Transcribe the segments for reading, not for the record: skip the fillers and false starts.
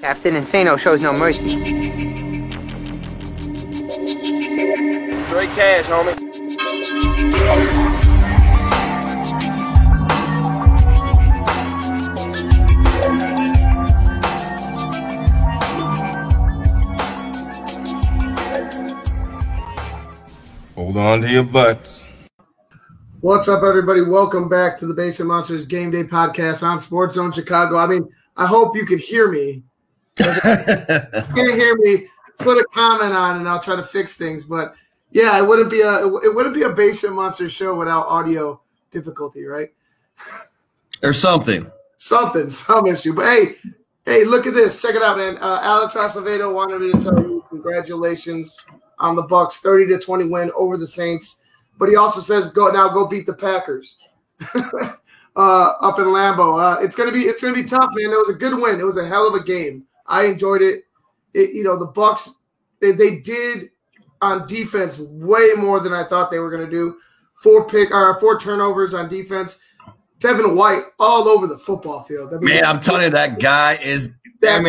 Captain Insano shows no mercy. Straight cash, homie. Hold on to your butts. What's up, everybody? Welcome back to the Basement Monsters Game Day Podcast on Sports Zone Chicago. I mean, I hope you could hear me. If you can't hear me, put a comment on and I'll try to fix things. But yeah, it wouldn't be a Basement Monsters show without audio difficulty, right? Or something. Some issue. But hey, look at this. Check it out, man. Alex Acevedo wanted me to tell you congratulations on the Bucks 30-20 win over the Saints. But he also says, go beat the Packers up in Lambeau. It's gonna be tough, man. It was a good win. It was a hell of a game. I enjoyed it. The Bucks they did on defense way more than I thought they were gonna do. 4 turnovers on defense. Devin White all over the football field. I mean, man, I'm telling you, that guy is that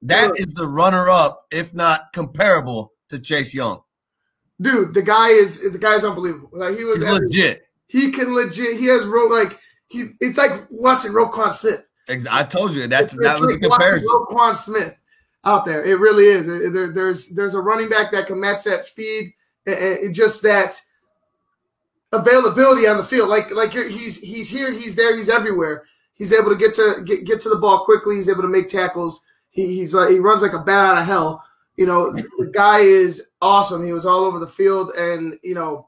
is the runner-up, if not comparable to Chase Young. Dude, the guy's unbelievable. Like he's legit. He can legit. He has it's like watching Roquan Smith. I told you that was the comparison. Roquan Smith out there. It really is. There's a running back that can match that speed and just that availability on the field. He's here, he's there, he's everywhere. He's able to get to the ball quickly. He's able to make tackles. He runs like a bat out of hell. The guy is awesome. He was all over the field, and to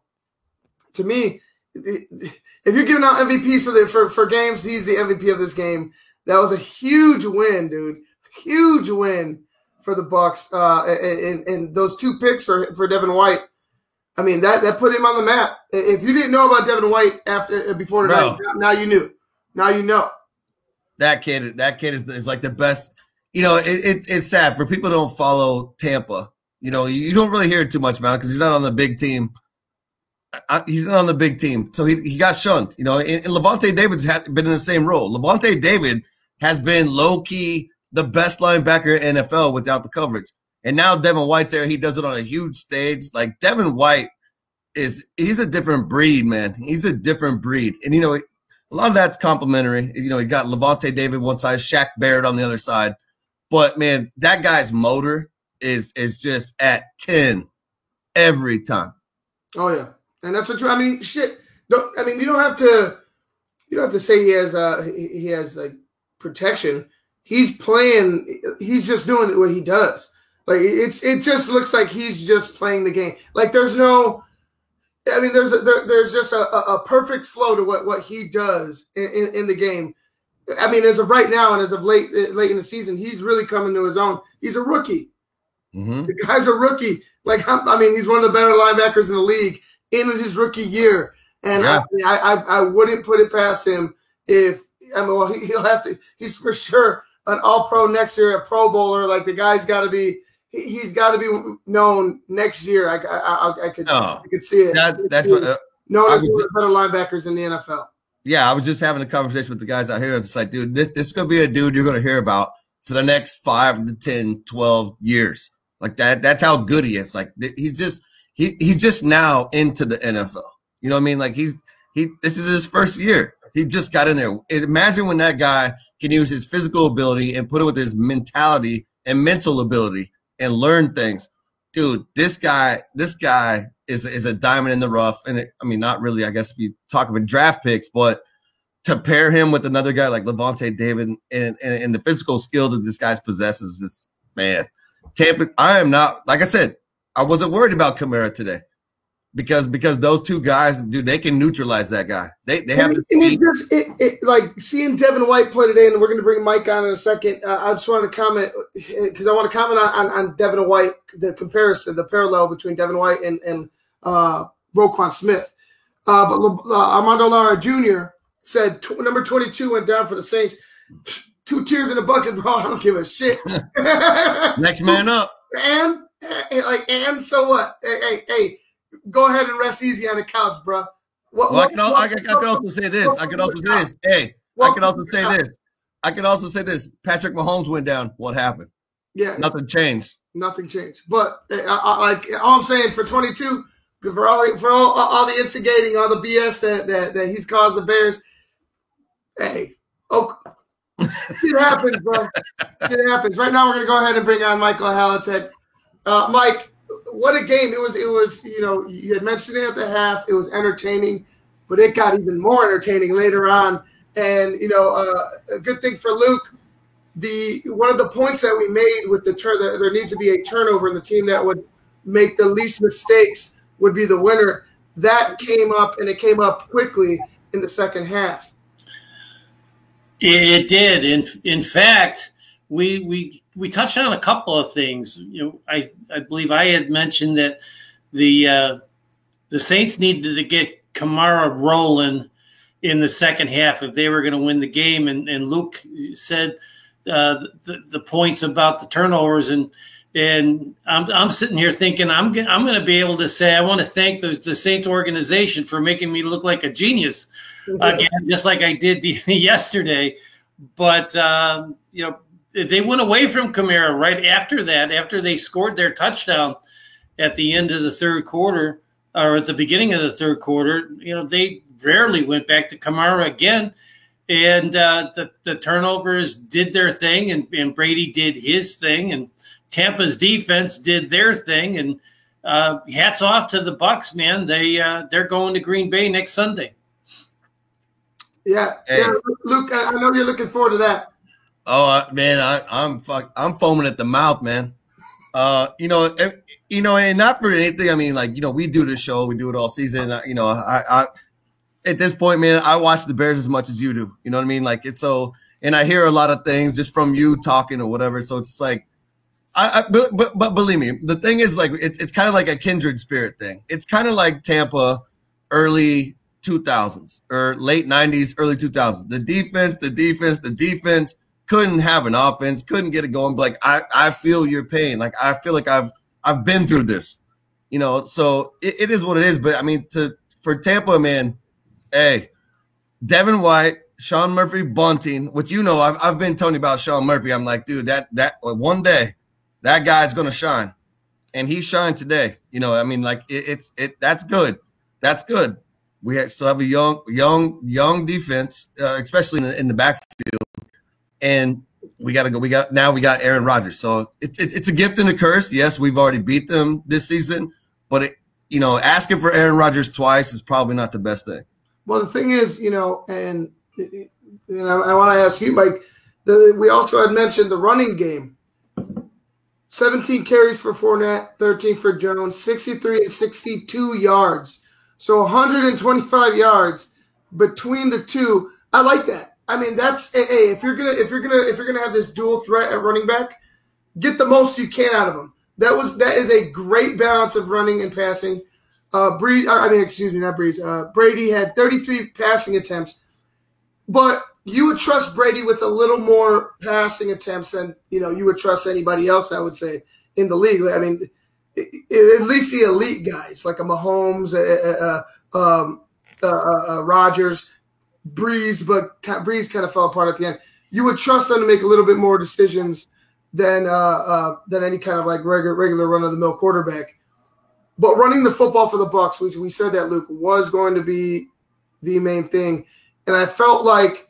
me, if you're giving out MVPs for games, he's the MVP of this game. That was a huge win, dude. Huge win for the Bucks, and those 2 picks for Devin White. I mean, that put him on the map. If you didn't know about Devin White before tonight, now you knew. Now you know. That kid is like the best. It's sad for people who don't follow Tampa. You don't really hear too much about it because he's not on the big team. He's not on the big team, so he got shunned. And Lavonte David's been in the same role. Lavonte David has been low-key the best linebacker in NFL without the coverage. And now Devin White's there. He does it on a huge stage. Like, Devin White he's a different breed, man. He's a different breed. And, a lot of that's complimentary. You got Lavonte David one side, Shaq Barrett on the other side. But, man, that guy's motor is just at 10 every time. Oh, yeah. And that's what I mean, shit. You don't have to say he has like protection. He's playing, he's just doing what he does. Like it just looks like he's just playing the game. Like there's just a perfect flow to what he does in the game. I mean, as of right now and as of late in the season, he's really coming to his own. He's a rookie. Mm-hmm. The guy's a rookie. Like, he's one of the better linebackers in the league in his rookie year. And yeah. I wouldn't put it past him he'll have to. He's for sure an All-Pro next year, a Pro Bowler. Like the guy's got to be. He's got to be known next year. I could see it. That's what. Known as one of the better linebackers in the NFL. Yeah, I was just having a conversation with the guys out here. It's like, dude, this is going to be a dude you're going to hear about for the next 5 to 10, 12 years. Like that. That's how good he is. Like he's just now into the NFL. You know what I mean? Like this is his first year. He just got in there. Imagine when that guy can use his physical ability and put it with his mentality and mental ability and learn things. Dude, this guy is a diamond in the rough. And not really, I guess, if you talk about draft picks, but to pair him with another guy like Lavonte David and the physical skill that this guy possesses is, man, Tampa. I am not, like I said, I wasn't worried about Kamara today because those 2 guys, dude, they can neutralize that guy. They have like seeing Devin White play today, and we're going to bring Mike on in a second. I just wanted to comment because I want to comment on Devin White, the comparison, the parallel between Devin White and Roquan Smith. But Armando Lara Jr. said number 22 went down for the Saints. 2 tears in the bucket, bro. I don't give a shit. Next man up. And so what? Hey, go ahead and rest easy on the couch, bro. I can also say this. Hey, I can also say this. I can also say this: Patrick Mahomes went down. What happened? Yeah, Nothing changed. Nothing changed. But like all I'm saying for 22, for all the instigating, all the BS that he's caused the Bears. Hey, it happens, bro. It happens. Right now, we're gonna go ahead and bring on Michael Halatek. Mike, what a game it was! It was, you had mentioned it at the half. It was entertaining, but it got even more entertaining later on. And a good thing for Luke. One of the points that we made with there needs to be a turnover in the team that would make the least mistakes would be the winner. That came up, and it came up quickly in the second half. It did. In fact, we touched on a couple of things. I believe I had mentioned that the Saints needed to get Kamara rolling in the second half if they were going to win the game, and Luke said the points about the turnovers, and I'm sitting here thinking I'm going to be able to say I want to thank the Saints organization for making me look like a genius again, just like I did yesterday. But they went away from Kamara right after that, after they scored their touchdown at the end of the third quarter or at the beginning of the third quarter. They rarely went back to Kamara again. And the turnovers did their thing, and Brady did his thing, and Tampa's defense did their thing. And hats off to the Bucs, man. They're going to Green Bay next Sunday. Yeah, Luke, I know you're looking forward to that. Oh man, I'm foaming at the mouth, man. And not for anything. I mean, we do this show, we do it all season. I at this point, man, I watch the Bears as much as you do. You know what I mean? And I hear a lot of things just from you talking or whatever. So it's like, but believe me, the thing is, it's kind of like a kindred spirit thing. It's kind of like Tampa, early 2000s or late 90s, early 2000s. The defense couldn't have an offense, couldn't get it going. But I feel your pain. I feel like I've been through this. So it is what it is. But I mean, for Tampa, man. Hey, Devin White, Sean Murphy bunting, which I've been telling you about Sean Murphy. I'm like, dude, that one day that guy's gonna shine, and he shined today. That's good. That's good. We still have a young defense, especially in the backfield, and we got got Aaron Rodgers. So it's a gift and a curse. Yes, we've already beat them this season, but asking for Aaron Rodgers twice is probably not the best thing. Well, the thing is, and I want to ask you, Mike, we also had mentioned the running game. 17 carries for Fournette, 13 for Jones, 63 and 62 yards. So 125 yards between the two. I like that. I mean, that's if you're gonna have this dual threat at running back, get the most you can out of them. That is a great balance of running and passing. Brady had 33 passing attempts, but you would trust Brady with a little more passing attempts than you would trust anybody else, I would say, in the league. I mean, at least the elite guys like a Mahomes, Rodgers, Breeze, but Breeze kind of fell apart at the end. You would trust them to make a little bit more decisions than any kind of regular run of the mill quarterback. But running the football for the Bucs, which we said that, Luke, was going to be the main thing. And I felt like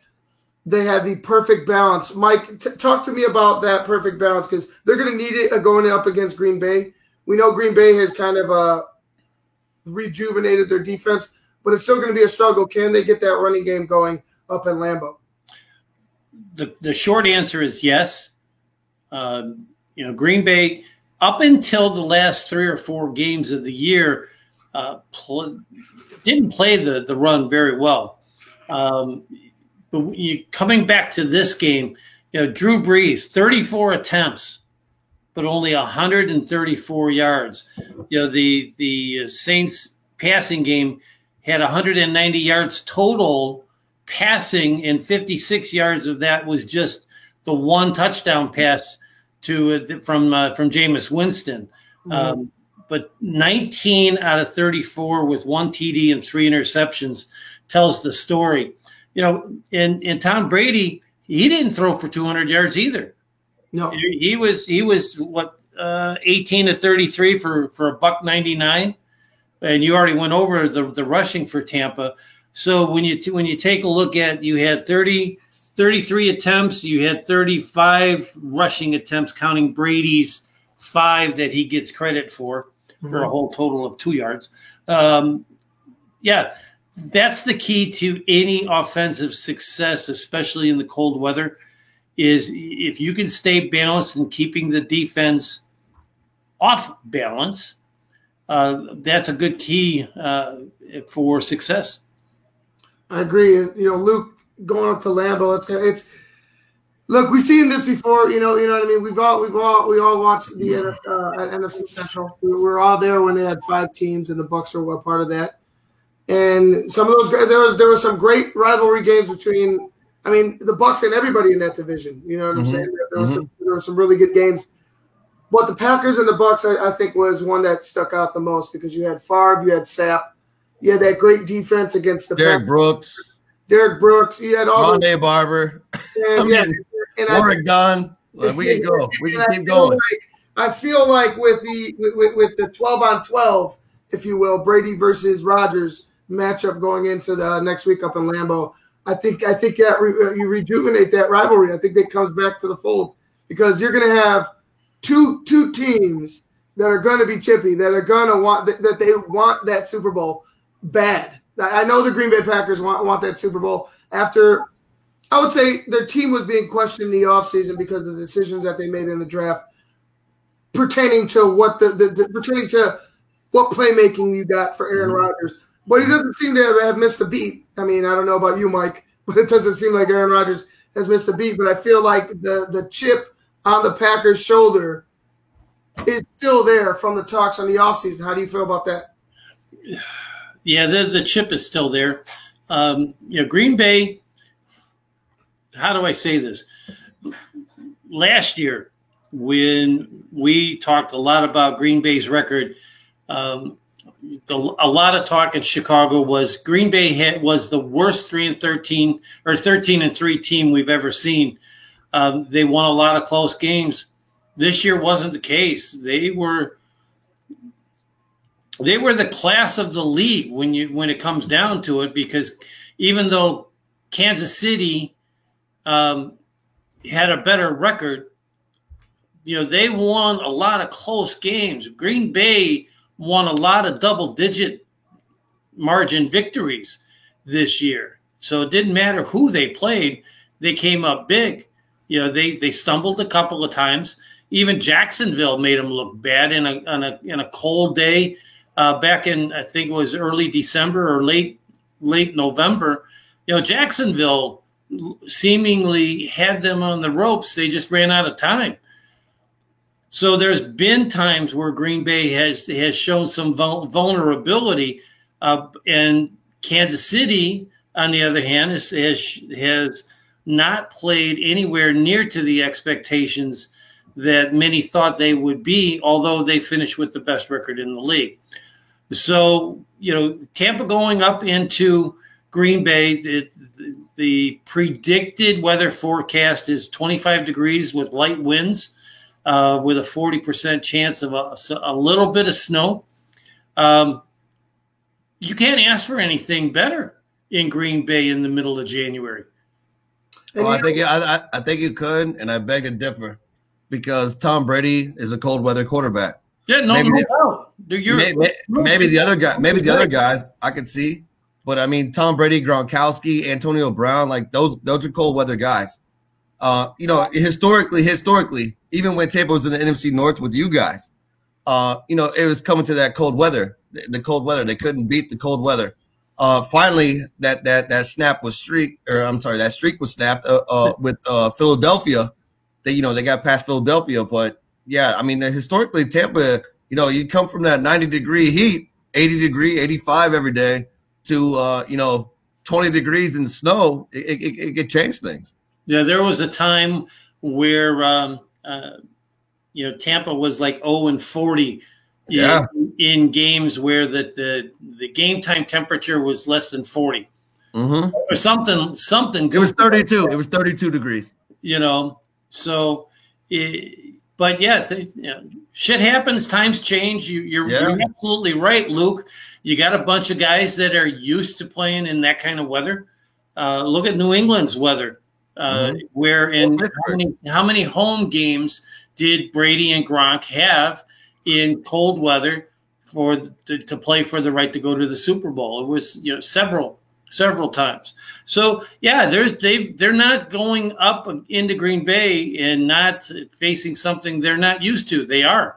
they had the perfect balance. Mike, talk to me about that perfect balance, because they're going to need it going up against Green Bay. We know Green Bay has kind of rejuvenated their defense, but it's still going to be a struggle. Can they get that running game going up in Lambeau? The short answer is yes. Green Bay, up until the last 3 or 4 games of the year, didn't play the run very well. But coming back to this game, Drew Brees, 34 attempts, but only 134 yards. The Saints passing game had 190 yards total passing, and 56 yards of that was just the one touchdown pass from Jameis Winston. Mm-hmm. But 19 out of 34 with 1 TD and 3 interceptions tells the story. And Tom Brady, he didn't throw for 200 yards either. No, He was what 18 to 33 for a $199, and you already went over the rushing for Tampa. So when you take a look at, you had 33 attempts, you had 35 rushing attempts, counting Brady's 5 that he gets credit for a whole total of 2 yards. Yeah, that's the key to any offensive success, especially in the cold weather, is if you can stay balanced and keeping the defense off balance, that's a good key for success. I agree. And, Luke, going up to Lambeau, it's look, we've seen this before. You know what I mean. We all watched the at NFC Central. We were all there when they had 5 teams, and the Bucs were a part of that. And some of those, there was some great rivalry games between, the Bucs and everybody in that division. You know what I'm saying? There were some really good games. But the Packers and the Bucs, I think, was one that stuck out the most because you had Favre, you had Sapp, you had that great defense against the Derek Brooks, you had all Rondé Barber, and Oregon. We can go. We can keep going. I feel like with the 12-on-12, if you will, Brady versus Rodgers matchup going into the next week up in Lambeau, I think that you rejuvenate that rivalry. I think that comes back to the fold because you're going to have two teams that are going to be chippy, that are going to want that they want that Super Bowl bad. I know the Green Bay Packers want that Super Bowl after, I would say, their team was being questioned in the offseason because of the decisions that they made in the draft pertaining to what pertaining to what playmaking you got for Aaron Rodgers. But he doesn't seem to have missed a beat. I don't know about you, Mike, but it doesn't seem like Aaron Rodgers has missed a beat. But I feel like the chip on the Packers' shoulder is still there from the talks on the offseason. How do you feel about that? Yeah, the chip is still there. Green Bay, how do I say this? Last year, when we talked a lot about Green Bay's record, a lot of talk in Chicago was Green Bay was the worst 3-13 or 13-3 team we've ever seen. They won a lot of close games. This year wasn't the case. They were the class of the league when it comes down to it, because even though Kansas City had a better record, they won a lot of close games. Green Bay won a lot of double-digit margin victories this year. So it didn't matter who they played. They came up big. They stumbled a couple of times. Even Jacksonville made them look bad in a cold day back in, I think it was early December or late November. Jacksonville seemingly had them on the ropes. They just ran out of time. So there's been times where Green Bay has shown some vulnerability, and Kansas City, on the other hand, has not played anywhere near to the expectations that many thought they would be, although they finished with the best record in the league. So, Tampa going up into Green Bay, the predicted weather forecast is 25 degrees with light winds, with a 40% chance of a little bit of snow. You can't ask for anything better in Green Bay in the middle of January. I think you could, and I beg to differ, because Tom Brady is a cold weather quarterback. Yeah, no doubt. Maybe the other guys I could see, but Tom Brady, Gronkowski, Antonio Brown, like those are cold weather guys. Historically, even when Tampa was in the NFC North with you guys, it was coming to that cold weather. The cold weather, they couldn't beat the cold weather. Finally, that streak was snapped with Philadelphia. They got past Philadelphia, but yeah, historically Tampa, you come from that 90-degree heat, 80-degree, 85 every day to 20 degrees in snow. It could change things. Yeah, there was a time where Tampa was like 0-40 in games where the game time temperature was less than 40. or something. It was 32. It was 32 degrees. So, but yeah, shit happens. Times change. You're absolutely right, Luke. You got a bunch of guys that are used to playing in that kind of weather. Look at New England's weather. How many home games did Brady and Gronk have in cold weather to play for the right to go to the Super Bowl? It was several times. So yeah, they're not going up into Green Bay and not facing something they're not used to. They are.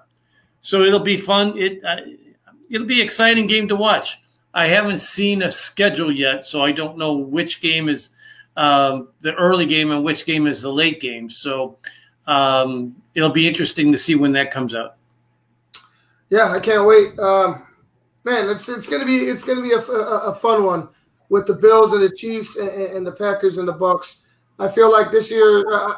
So it'll be fun. It'll be an exciting game to watch. I haven't seen a schedule yet, so I don't know which game is the early game and which game is the late game. So it'll be interesting to see when that comes out. Yeah, I can't wait. Man, it's gonna be a fun one with the Bills and the Chiefs and the Packers and the Bucs. I feel like this year, I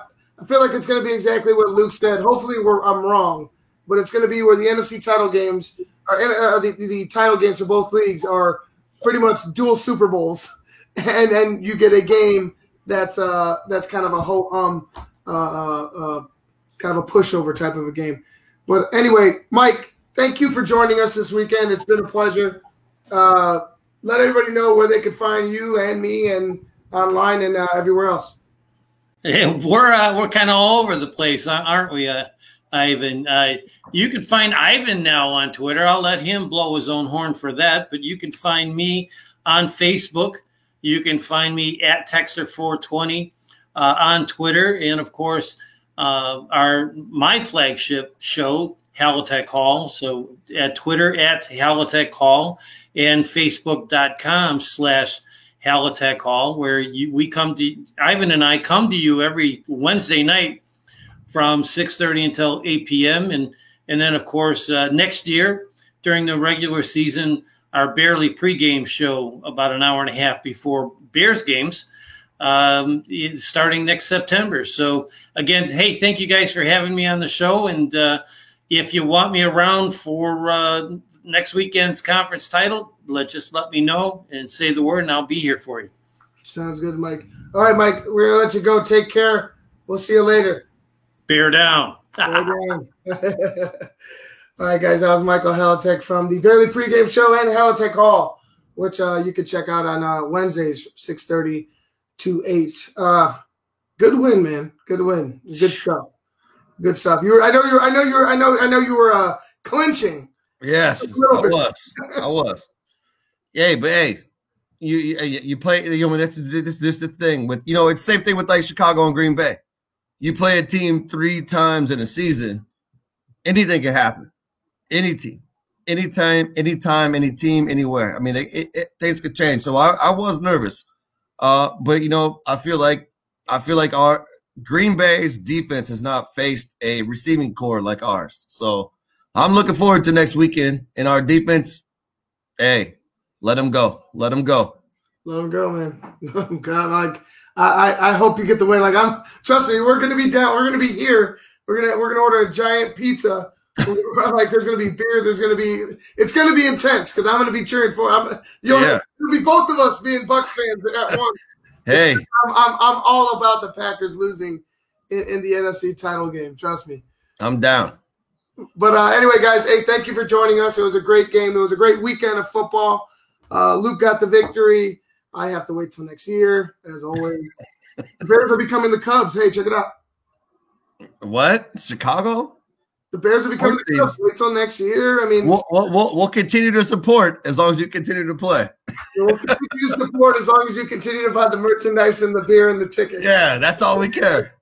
feel like it's gonna be exactly what Luke said. Hopefully, I'm wrong, but it's gonna be where the NFC title games are. The title games for both leagues are pretty much dual Super Bowls, and then you get a game that's kind of a kind of a pushover type of a game. But anyway, Mike, thank you for joining us this weekend. It's been a pleasure. Let everybody know where they can find you and me and online and everywhere else. Hey, we're kind of all over the place, aren't we, Ivan? You can find Ivan now on Twitter. I'll let him blow his own horn for that. But you can find me on Facebook. You can find me at Texter420 on Twitter, and of course, my flagship show, Halitech Hall. So at Twitter at Halitech Hall and Facebook.com/Halitech Hall, where Ivan and I come to you every Wednesday night from 6:30 until 8 p.m. And then, of course, next year during the regular season, our Barely pregame show about an hour and a half before Bears games, starting next September. So again, hey, thank you guys for having me on the show. And if you want me around for next weekend's conference title, just let me know and say the word, and I'll be here for you. Sounds good, Mike. All right, Mike, we're going to let you go. Take care. We'll see you later. Bear down. Bear down. All right, guys, that was Michael Halitech from the Barely Pregame Show and Halitech Hall, which you can check out on Wednesdays, 6:30 to 8. Good win, man. Good win. Good stuff. Good stuff. I know you were clinching. Yes, I was. Yeah, but hey, you play. This is the thing with it's the same thing with like Chicago and Green Bay. You play a team 3 times in a season, anything can happen. Any team, anytime, any team, anywhere. I mean, things could change. So I was nervous, but I feel like our Green Bay's defense has not faced a receiving core like ours. So I'm looking forward to next weekend. And our defense, hey, let them go. Let them go. Let them go, man. God, I hope you get the win. Trust me, we're gonna be down. We're gonna be here. We're gonna order a giant pizza. There's gonna be beer. It's gonna be intense because I'm gonna be cheering for. It'll be both of us being Bucs fans at once. Hey, I'm all about the Packers losing in the NFC title game. Trust me. I'm down. But anyway, guys, hey, thank you for joining us. It was a great game. It was a great weekend of football. Luke got the victory. I have to wait till next year, as always. The Bears are becoming the Cubs. Hey, check it out. What? Chicago? The Bears are becoming the Cubs. Wait till next year. I mean, we'll continue to support as long as you continue to play. We'll continue to support as long as you continue to buy the merchandise and the beer and the tickets. Yeah, that's all we care.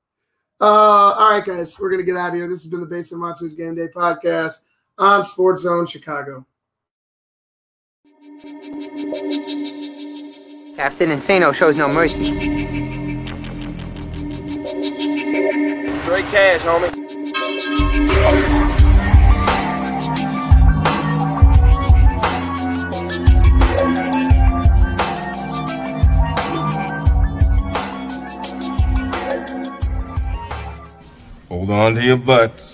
All right, guys, we're going to get out of here. This has been the Basement Monsters Game Day podcast on Sports Zone Chicago. Captain Insano shows no mercy. Straight cash, homie. Hold on to your butts.